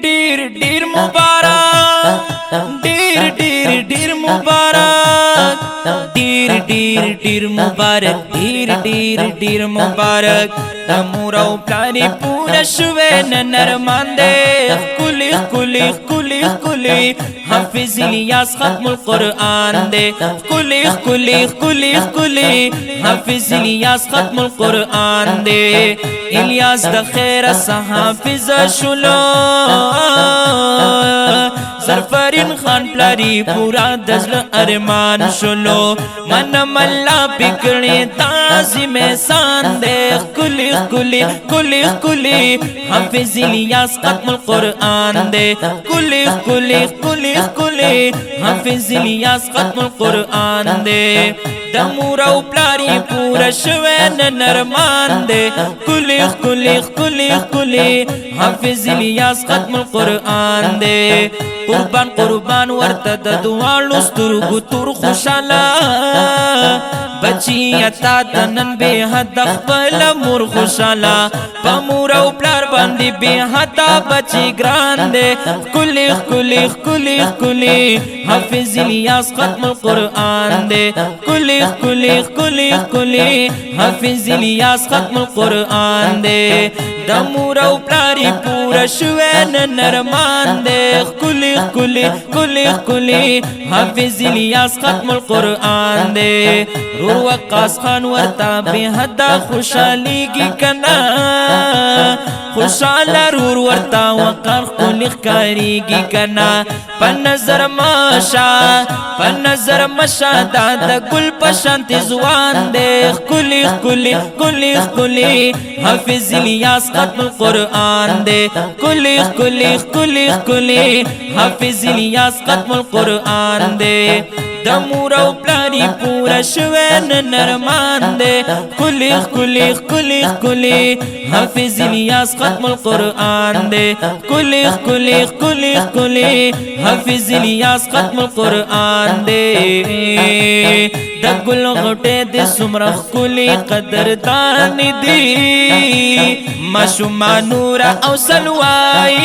ډیر مبارک ډیر مبارک ډیر مبارک ډیر مبارک د مور او پلار پوره شوه نن ارمان دې کلی حافظ الیاس ختم القرآن دے کلی حافظ الیاس ختم القرآن دے الیاس د خیر حافظ شلو زرفرین خان پلاری پورا دزل ارمان شلو منم اللہ پکڑی تعظیم احسان دے کلی حافظ الیاس ختم القرآن دے کلی حافظ الیاس ختم القرآن دے د مور او پلاری پورا شوه نن ارمان دے کلی حافظ الیاس ختم القرآن دے قربان ورته د دوالو سترګو تور خوشاله بچی اتا دنن به حد خپل مور خوشاله په مور او پلار باندې به حد بچی ګران دے کلی حافظ الیاس ختم القرآن دے کلی حافظ الیاس ختم القرآن دے د مور او پلاری پورا شوه نن ارمان دے کلی حافظ الیاس ختم القرآن دے رور وقاص خان ورتا بے حد خوشحالیگی کنا خوشحال رور ورتا وقار خلق کاریگی کنا پن نظر مشا دا گل پشانت زوان دے کلی حافظ الیاس ختم القرآن دے کلی حافظ الیاس ختم القرآن دے د مور او پلاری پورا شوه نن ارمان دے کلی حافظ الیاس ختم القرآن دے کلی حافظ الیاس ختم القرآن دے د ګل غټه د سمرخ کلی قدردان دی مشما نور او سلوای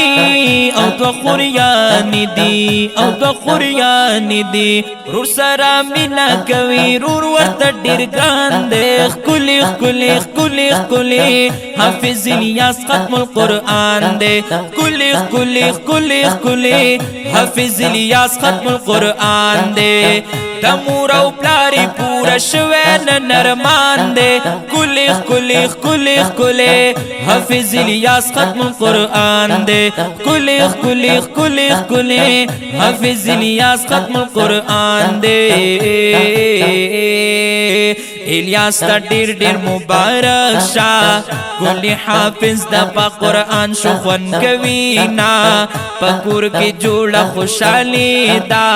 او دو خوریان دی رور سرا مینا کوي رور ورته ډیر ګران دی کلی حافظ الیاس ختم القرآن دے کلی حافظ الیاس ختم القرآن دے د مور او پلاری پورا شوه نن ارمان دے کلی حافظ الیاس ختم القرآن دے کلی حافظ الیاس ختم القرآن دے الیاس تا ډیر مبارک شا کلی حافظ دا پا قرآن شو خون کوینا پکور کی جوڑا خوشحالی دا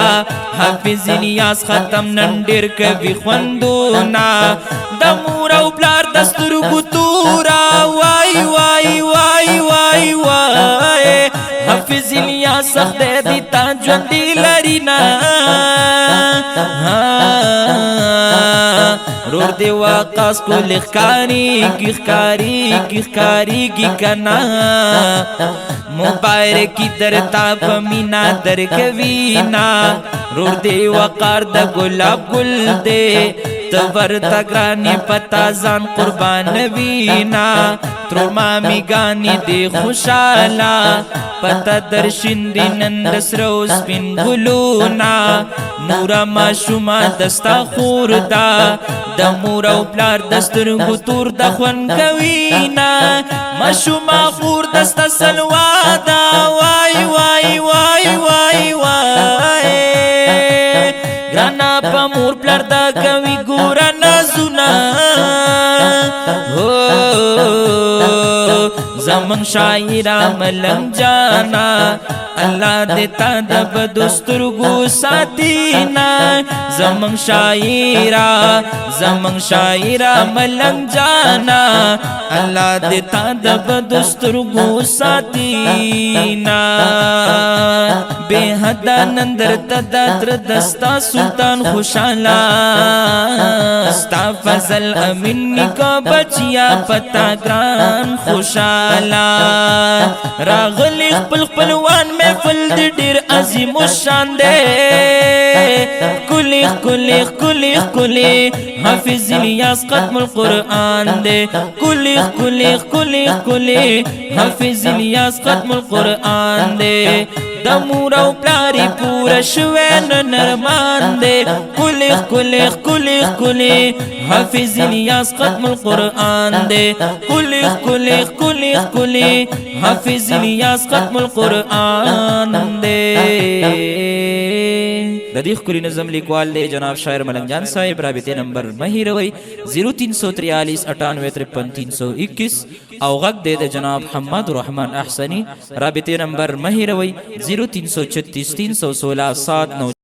حافظ الیاس ختم نن ډیر کوي خوندونا د مور او پلار دستور ګتورا وای حافظ الیاس سخت دی تا ژوند لرینا رور دی واقاس کو لخکاری کی کنا مبارکی درتا پمینا در کوینا رور دی وقار د گلاب گل دے تور تگرانی پتا زان قربان وینا ترور مامی گانی دی خوشالا پتا درشن دی نندس روز پین گلونا نورا ما شما دستا خور دا د مور او پلار دستر گتور د خون کوینا ما شما خور دستا سلوا دا وای گرانا پا مور پلار دا کوي ګورا نازونا زمن شاعرہ ملنگ جانا اللہ دیتا دب دسترگو ساتینا زمن شاعرہ ملنگ جانا اللہ دیتا دب دسترگو ساتینا بے حدا نندر تدا در دستا سلطان خوشالا ستا فضل امین نکا بچیا پتا گران خوشالا راغلی خپل خپلوان محفل دی ډیر عظیم الشان دے کلی کلی کلی کلی حافظ الیاس ختم القرآن دے کلی کلی کلی کلی حافظ الیاس ختم القرآن دے د مور او پلاری پورا شوین نرمان دے کلی کلی کلی کلی حافظ الیاس ختم القرآن دے کلی کلی کلی کلی حافظ الیاس ختم القرآن دے د دې ښکلي نظم لیکوال دی جناب شاعر ملنګ جان صاحب رابطې نمبر مه هېروئ 0343 9853 321 او غږ دی د جناب حماد الرحمن احسنی رابطې نمبر مه هېروئ 0336 316 7